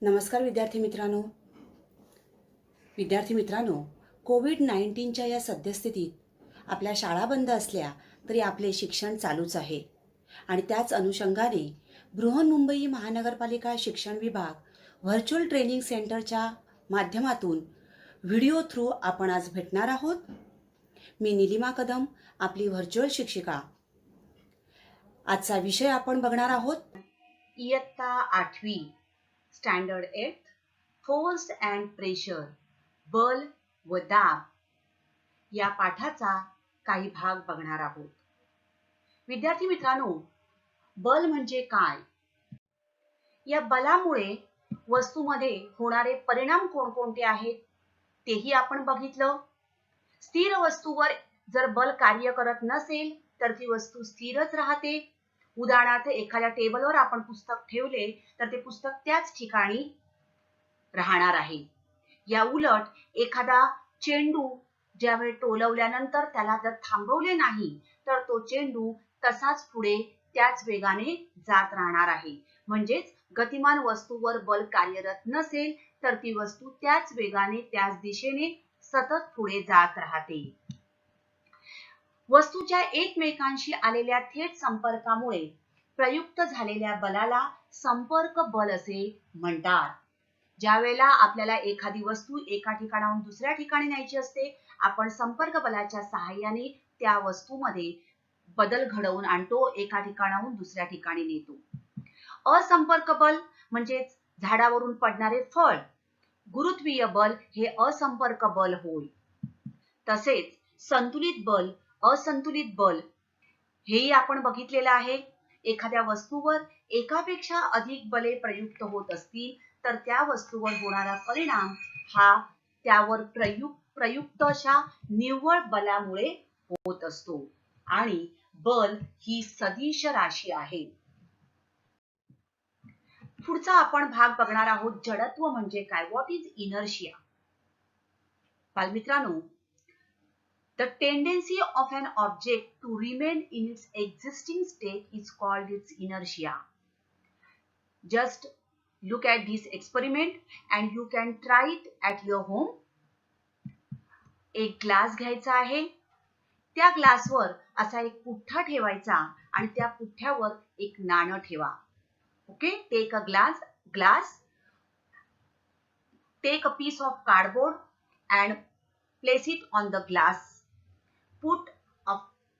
नमस्कार विद्यार्थी मित्रांनो, कोविड-19च्या या सद्यस्थितीत आपल्या शाळा बंद असल्या तरी आपले शिक्षण चालूच आहे आणि त्याच अनुषंगाने बृहन्मुंबई महानगरपालिका शिक्षण विभाग व्हर्च्युअल ट्रेनिंग सेंटरच्या माध्यमातून व्हिडिओ थ्रू आपण आज भेटणार आहोत. मी निलिमा कदम, आपली व्हर्च्युअल शिक्षिका. आजचा विषय आपण बघणार आहोत इयत्ता 8वी स्टँडर्ड 8 फोर्स अँड प्रेशर, बल व दाब या पाठाचा काही भाग बघणार आहोत. विद्यार्थी मित्रांनो, बल म्हणजे काय? या बलामुळे वस्तूमध्ये होणारे परिणाम कोणकोणते आहेत तेही आपण बघितलं. स्थिर वस्तूवर जर बल कार्य करत नसेल तर ती वस्तू स्थिरच राहते. उदाहरणार्थ, एखाद्या टेबलवर आपण पुस्तक ठेवले तर ते पुस्तक त्याच ठिकाणी राहणार आहे. या उलट एखादा चेंडू ज्यावेळी टोलवल्यानंतर त्याला जर थांबवले नाही तर तो चेंडू तसाच पुढे त्याच वेगाने जात राहणार आहे. म्हणजेच गतिमान वस्तूवर बल कार्यरत नसेल तर ती वस्तू त्याच वेगाने त्याच दिशेने सतत पुढे जात राहते. वस्तूच्या एकमेकांशी आलेल्या थेट संपर्कामुळे प्रयुक्त झालेल्या बलाला संपर्क बल असे म्हणतात. ज्या वेळेला आपल्याला एखादी वस्तू एका ठिकाणाहून दुसऱ्या ठिकाणी न्यायची असते, आपण संपर्क बलाच्या सहाय्याने त्या वस्तूमध्ये बदल घडवून आणतो, एका ठिकाणाहून दुसऱ्या ठिकाणी नेतो. असंपर्क बल म्हणजे झाडावरून पडणारे फळ. गुरुत्वीय बल हे असंपर्क बल होय. तसेच संतुलित बल, असंतुलित बल हेही आपण बघितलेलं आहे. एखाद्या वस्तूवर एकापेक्षा अधिक बले प्रयुक्त होत असतील तर त्या वस्तूवर होणारा परिणाम हा त्यावर प्रयुक्त अशा निव्वळ बलामुळे होत असतो आणि बल ही सदिश राशी आहे. पुढचा आपण भाग बघणार आहोत जडत्व म्हणजे काय. What is inertia? बालमित्रांनो, the tendency of an object to remain in its existing state is called its inertia. Just look at this experiment and you can try it at your home. एक glass घ्यायचा आहे. त्या ग्लासवर असा एक पुठ्ठा ठेवायचा आणि त्या पुठ्ठ्यावर एक नाणं ठेवा. Okay, take a glass, take a piece of cardboard and place it on the glass. Put a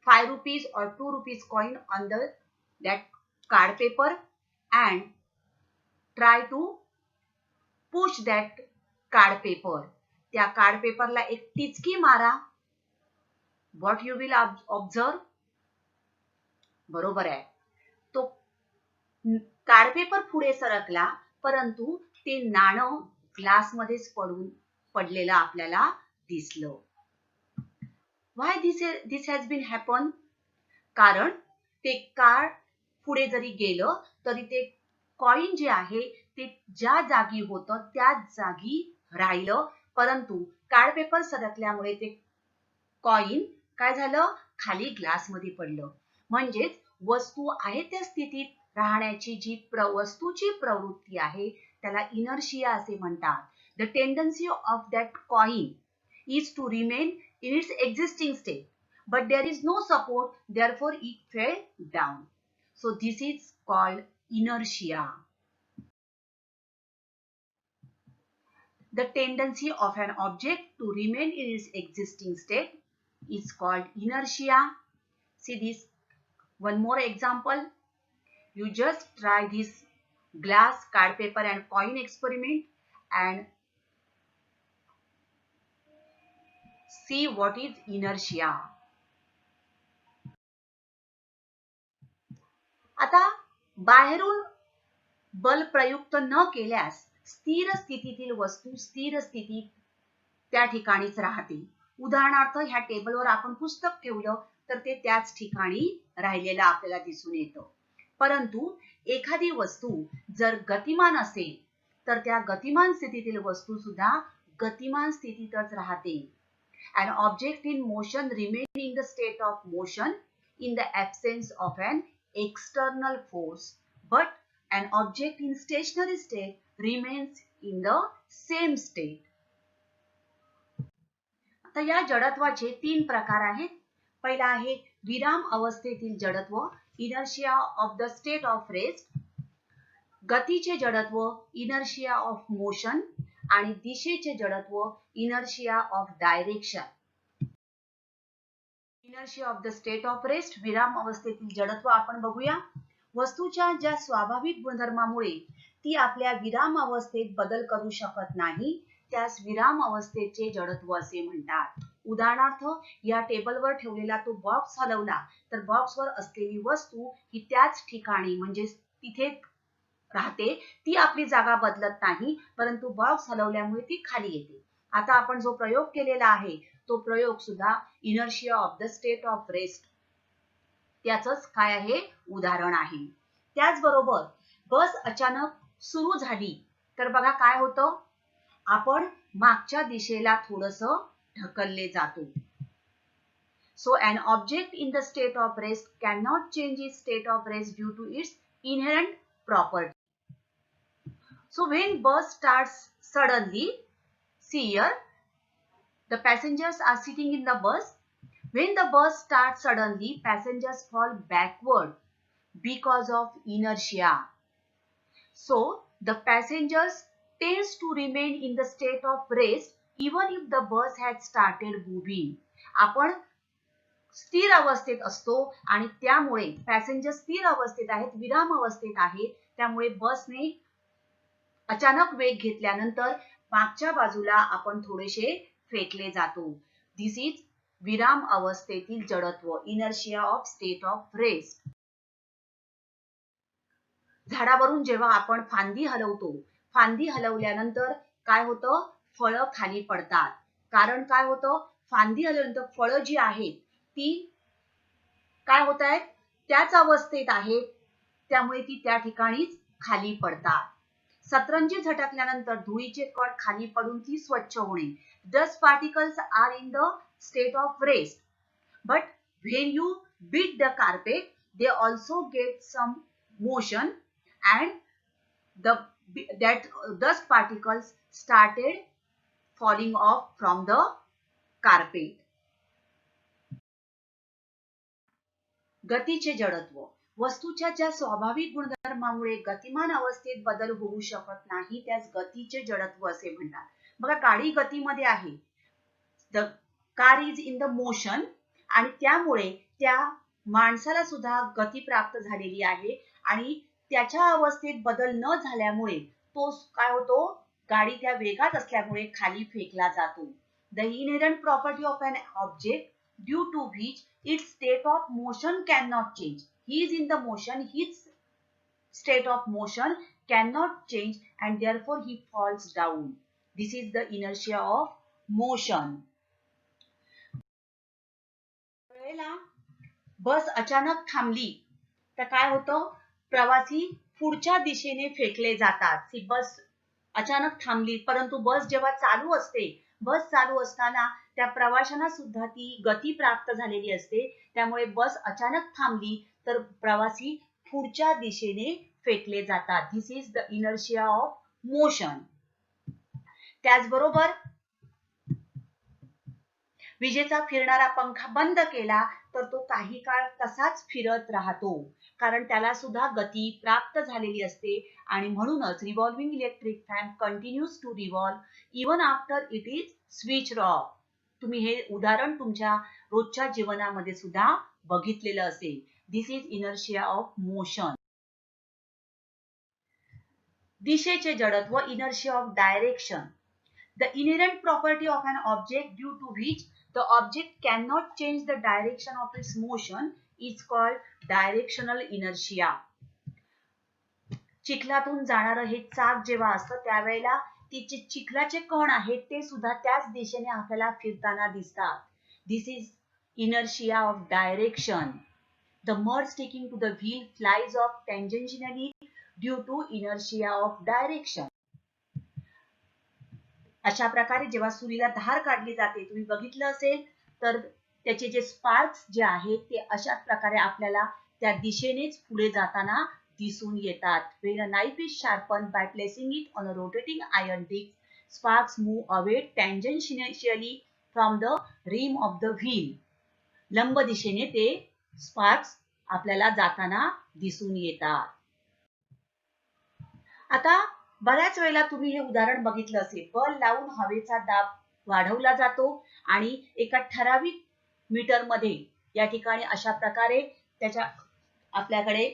5 rupees or 2 rupees coin on that card paper and try to push that card paper. त्या card पेपरला एक टिचकी मारा. What you will observe? बरोबर आहे, तो card paper पुढे सरकला परंतु ते नाणं ग्लासमध्येच पडलेलं आपल्याला दिसलं. Why this has been happen? कारण ते कार्ड पुढे जरी गेलं तरी ते कॉइन जे आहे ते ज्या जागी होतं त्याच जागी राहिलं, परंतु कार्ड पेपर सरकल्यामुळे ते कॉइन काय झालं, खाली ग्लासमध्ये पडलं. म्हणजेच वस्तू आहे त्या स्थितीत राहण्याची जी वस्तूची प्रवृत्ती आहे त्याला इनर्शिया असे म्हणतात. The tendency of that coin is to remain in its existing state, but there is no support, therefore it fell down. So this is called inertia. The tendency of an object to remain in its existing state is called inertia. See this one more example. You just try this glass, card paper and coin experiment and see what is inertia. आता बाहेरून बल प्रयुक्त न केल्यास स्थिर स्थितीतील वस्तू स्थिर स्थितीत त्या ठिकाणीच राहते. उदाहरणार्थ, ह्या टेबलवर आपण पुस्तक ठेवलं तर ते त्याच ठिकाणी राहिलेलं आपल्याला दिसून येतं. परंतु एखादी वस्तू जर गतिमान असेल तर त्या गतिमान स्थितीतील वस्तू सुद्धा गतिमान स्थितीतच राहते. An object in motion remains in the state of motion in the absence of an external force, but An object in stationary state remains in the same state. आता या जडत्वाचे 3 प्रकार आहेत. पहिला आहे विराम अवस्थेतील जडत्व, inertia of the state of rest. गतीचे जडत्व, इनर्शिया ऑफ मोशन. आणि दिशेचे जडत्व, inertia of direction. Inertia of the state of rest, विराम अवस्थेतील जडत्व आपण बघूया. वस्तूच्या ज्या स्वाभाविक गुणधर्मामुळे ती आपल्या विराम अवस्थेत बदल करू शकत नाही त्यास विराम अवस्थेचे जडत्व असे म्हणतात. उदाहरणार्थ, या टेबलवर ठेवलेला तो बॉक्स हलवला तर बॉक्सवर असलेली वस्तू ही त्याच ठिकाणी म्हणजे तिथे राहते, ती आपली जागा बदलत नाही, परंतु बॉक्स हलवल्यामुळे ती खाली येते. आता आपण जो प्रयोग केलेला आहे तो प्रयोग सुद्धा inertia of the state of rest त्याचंच काय आहे उदाहरण आहे. त्याचबरोबर बस अचानक सुरू झाली तर बघा काय होतं, आपण मागच्या दिशेला थोडंसं ढकलले जातो. So an object in the state of rest cannot change its state of rest due to its inherent property. So when bus starts suddenly, see here, the passengers are sitting in the bus. When the bus starts suddenly, passengers fall backward because of inertia. So the passengers tends to remain in the state of rest even if the bus had started moving. आपण स्थिर अवस्थेत असतो आणि त्यामुळे passenger स्थिर अवस्थेत आहेत, विराम अवस्थेत आहेत, त्यामुळे बसने अचानक वेग घेतल्यानंतर मागच्या बाजूला आपण थोडेसे फेकले जातो. दिस इज विराम अवस्थेतील जडत्व, inertia of state of rest. झाडावरून जेव्हा आपण फांदी हलवतो, फांदी हलवल्यानंतर काय होतं, फळं खाली पडतात. कारण काय होतं, फांदी हलवल्यानंतर फळं जी आहेत ती काय होत आहेत, त्याच अवस्थेत आहेत, त्यामुळे ती त्या ठिकाणीच खाली पडतात. सतरंजी झटकल्यानंतर धुळीचे कण खाली पडून ती स्वच्छ होणे. Dust particles are in the state of rest, but when you beat the carpet they also get some motion and that dust particles started falling off from the carpet. गतीचे जडत्व, वस्तूच्या ज्या स्वाभाविक गुणधर्मामुळे गतिमान अवस्थेत बदल होऊ शकत नाही त्यास गतीचे जडत्व असे म्हणतात. बघा, गाडी गतीमध्ये आहे, the car is in the motion, आणि त्यामुळे त्या माणसाला सुद्धा गती प्राप्त झालेली आहे आणि त्याच्या अवस्थेत बदल न झाल्यामुळे तो काय होतो, गाडी त्या वेगात असल्यामुळे खाली फेकला जातो. The inherent property of an object due to which its state of motion can not change. He is in the motion, his state of motion can not change and therefore he falls down. This is the inertia of motion. वेळेला bus अचानक थांबली तर काय होतं, प्रवासी पुढच्या दिशेने फेकले जातात. ती बस अचानक थांबली, परंतु बस जेव्हा चालू असते, बस चालू असताना त्या प्रवाशांना सुद्धा ती गती प्राप्त झालेली असते, त्यामुळे बस अचानक थांबली तर प्रवासी पुढच्या दिशेने फेकले जातात. This is the inertia of motion. त्याचबरोबर विजेचा फिरणारा पंखा बंद केला तर तो काही काळ तसाच फिरत राहतो, कारण त्याला सुद्धा गती प्राप्त झालेली असते आणि म्हणूनच revolving electric fan continues to revolve even after it is switched off. तुम्ही हे उदाहरण तुमच्या रोजच्या जीवनामध्ये सुद्धा बघितलेलं असेल. This is inertia of motion. दिशेचे जडत्व, inertia of direction. The inherent property of an object due to which the object cannot change the direction of its motion is called directional inertia. चिखलातून जाणारं हे चाक जेव्हा असतं त्यावेळेला तिचे चिखलाचे कण आहेत ते सुद्धा त्याच दिशेने आपल्याला फिरताना दिसतात. This is inertia of direction. The mud sticking to the wheel flies off tangentially due to inertia of direction. अशा प्रकारे जेव्हा सुरीला धार काढली जाते, तुम्ही बघितलं असेल तर त्याचे जे स्पार्क्स जे आहेत ते अशाच प्रकारे आपल्याला त्या दिशेनेच पुढे जाताना दिसून येतात. When a knife is sharpened by placing it on a rotating iron disc, sparks move away tangentially from the rim of the wheel. लंब दिशेने ते स्पार्क्स आपल्याला जाताना दिसून येतात. आता बऱ्याच वेळेला तुम्ही हे उदाहरण बघितलं असेल. बल लावून हवेचा दाब वाढवला जातो आणि एका ठराविक मीटर मध्ये या ठिकाणी अशा प्रकारे आपल्याकडे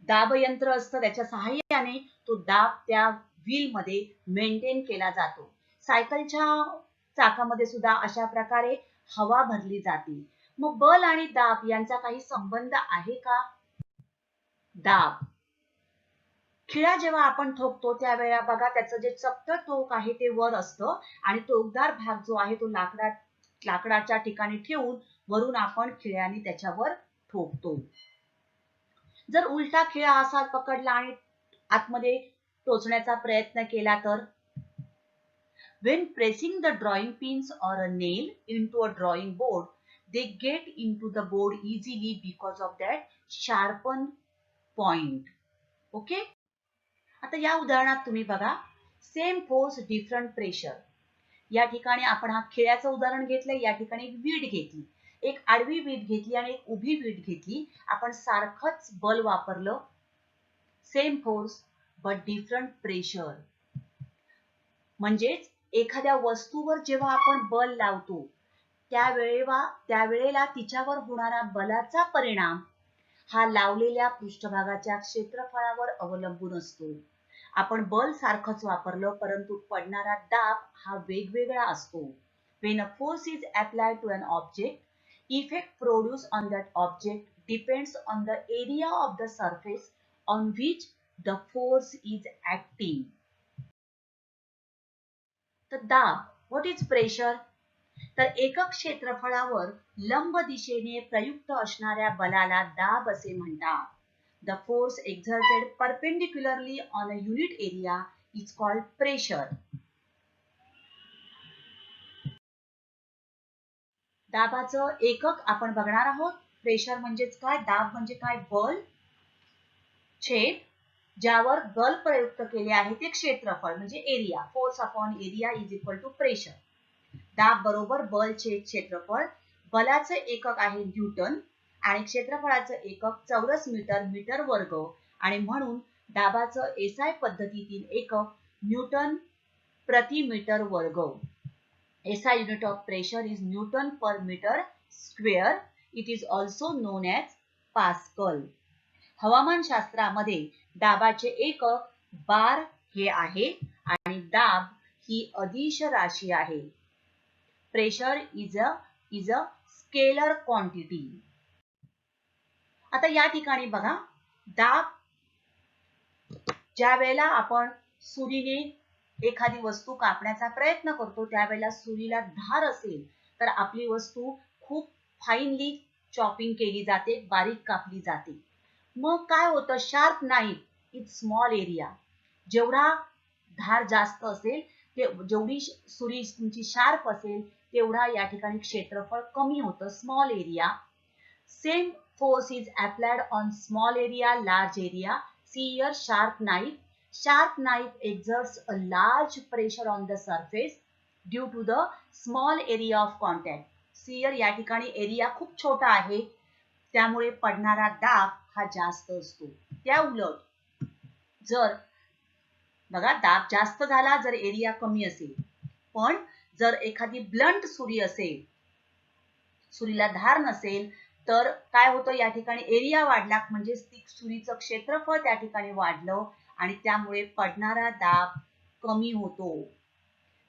दाब यंत्र असतं, त्याच्या सहाय्याने तो दाब त्या व्हील मध्ये मेंटेन केला जातो. सायकलच्या चाकामध्ये सुद्धा अशा प्रकारे हवा भरली जाते. मग बल आणि दाब यांचा काही संबंध आहे का? दाब खिळा जेव्हा आपण ठोकतो त्यावेळेला बघा त्याचं जे चपटं टोक आहे ते वर असतं आणि टोकदार भाग जो आहे तो लाकडाच्या ठिकाणी ठेवून वरून आपण खिळ्याने त्याच्यावर ठोकतो. जर उलटा खिळा असा पकडला आणि आतमध्ये टोचण्याचा प्रयत्न केला तर when pressing the drawing pins or a nail into a drawing board, they get into the board easily because of that sharpened point. Okay? आता या उदाहरणात तुम्ही बघा, सेम फोर्स डिफरंट प्रेशर. या ठिकाणी आपण हा खिळ्याचं उदाहरण घेतलंय. या ठिकाणी एक वीट घेतली, एक आडवी वीट घेतली आणि एक उभी वीट घेतली. आपण सारखंच बल वापरलं, same force but different pressure. म्हणजेच एखाद्या वस्तूवर जेव्हा आपण बल लावतो त्यावेळेला तिच्यावर होणारा बलाचा परिणाम हा लावलेल्या पृष्ठभागाच्या क्षेत्रफळावर अवलंबून असतो. आपण बल सारखंच वापरलं परंतु पडणारा दाब हा वेगवेगळा असतो. When a force is applied to an object, effect produced on that object depends on the area of the surface on which the force is acting. तर दाब, what is pressure? तर एकक क्षेत्रफळावर लंब दिशेने प्रयुक्त असणाऱ्या बलाला दाब असे म्हणतात. The force exerted perpendicularly on a unit area is called pressure. दाबाचं एकक आपण बघणार आहोत. प्रेशर म्हणजेच काय, दाब म्हणजे काय, बल छेद ज्यावर बल प्रयुक्त केले आहे ते क्षेत्रफळ म्हणजे area. Force upon area is equal to pressure. दाब बरोबर बल छेद क्षेत्रफळ. बलाचे एकक आहे न्यूटन आणि क्षेत्रफळाचं एकक चौरस मीटर, मीटर वर्ग आणि म्हणून दाबाचं एसआय पद्धतीतील एकक न्यूटन प्रति मीटर वर्ग. SI unit of pressure is Newton per meter square. It is also known as Pascal. हवामानशास्त्रामध्ये दाबाचे एकक बार हे आहे आणि दाब ही अदिश राशी आहे. Pressure is a scalar quantity. आता या ठिकाणी बघा, दाब ज्या वेळेला आपण सुरीने एखादी वस्तू कापण्याचा प्रयत्न करतो त्यावेळेला सुरीला धार असेल तर आपली वस्तू खूप फाईनली चॉपिंग केली जाते, बारीक कापली जाते. मग काय होतं, sharp knife is small area. जेवढा धार जास्त असेल जेवढी सुरी तुमची शार्प असेल तेवढा या ठिकाणी क्षेत्रफळ कमी होतं, small area. Same force is applied on small area, large area. See here sharp knife. Sharp knife exerts a large pressure on the surface due to the small area of contact. See here, या ठिकाणी area खूप छोटा आहे त्यामुळे पडणारा दाब हा जास्त असतो. त्या उलट जर बघा दाब जास्त झाला जर एरिया कमी असेल, पण जर एखादी ब्लंट सुरी असेल, सुरीला धार नसेल तर काय होतं, या ठिकाणी एरिया वाढला म्हणजे सुरीचं क्षेत्रफळ त्या ठिकाणी वाढलं आणि त्यामुळे पडणारा दाब कमी होतो.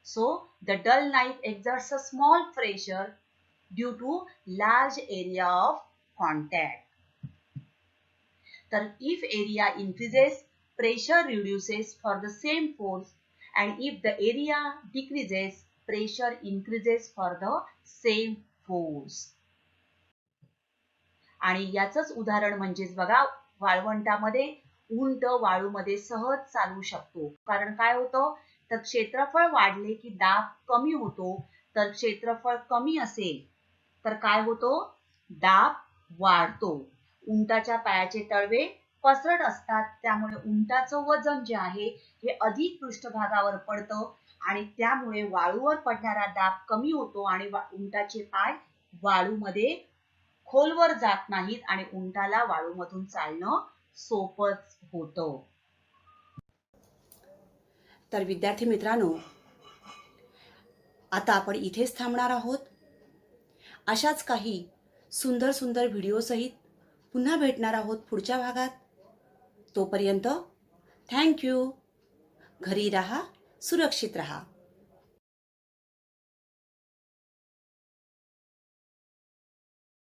So the dull knife exerts a small pressure due to large area of contact. तर if area increases, pressure reduces for the same force and if the area decreases, pressure increases for the same force. आणि याचंच उदाहरण म्हणजेच बघा, वाळवंटामध्ये उंट वाळूमध्ये सहज चालू शकतो. कारण काय होतं, तर क्षेत्रफळ वाढले की दाब कमी होतो. तर क्षेत्रफळ कमी असेल तर काय होतो, दाब वाढतो. उंटाच्या पायाचे तळवे पसरट असतात, त्यामुळे उंटाचं वजन जे आहे हे अधिक पृष्ठभागावर पडतं आणि त्यामुळे वाळूवर पडणारा दाब कमी होतो आणि उंटाचे पाय वाळूमध्ये खोलवर जात नाहीत आणि उंटाला वाळूमधून चालणं सोपंच होतं. तर विद्यार्थी मित्रांनो, आता आपण इथेच थांबणार आहोत. अशाच काही सुंदर सुंदर व्हिडिओसहित पुन्हा भेटणार आहोत पुढच्या भागात. तोपर्यंत थँक्यू. घरी राहा, सुरक्षित राहा.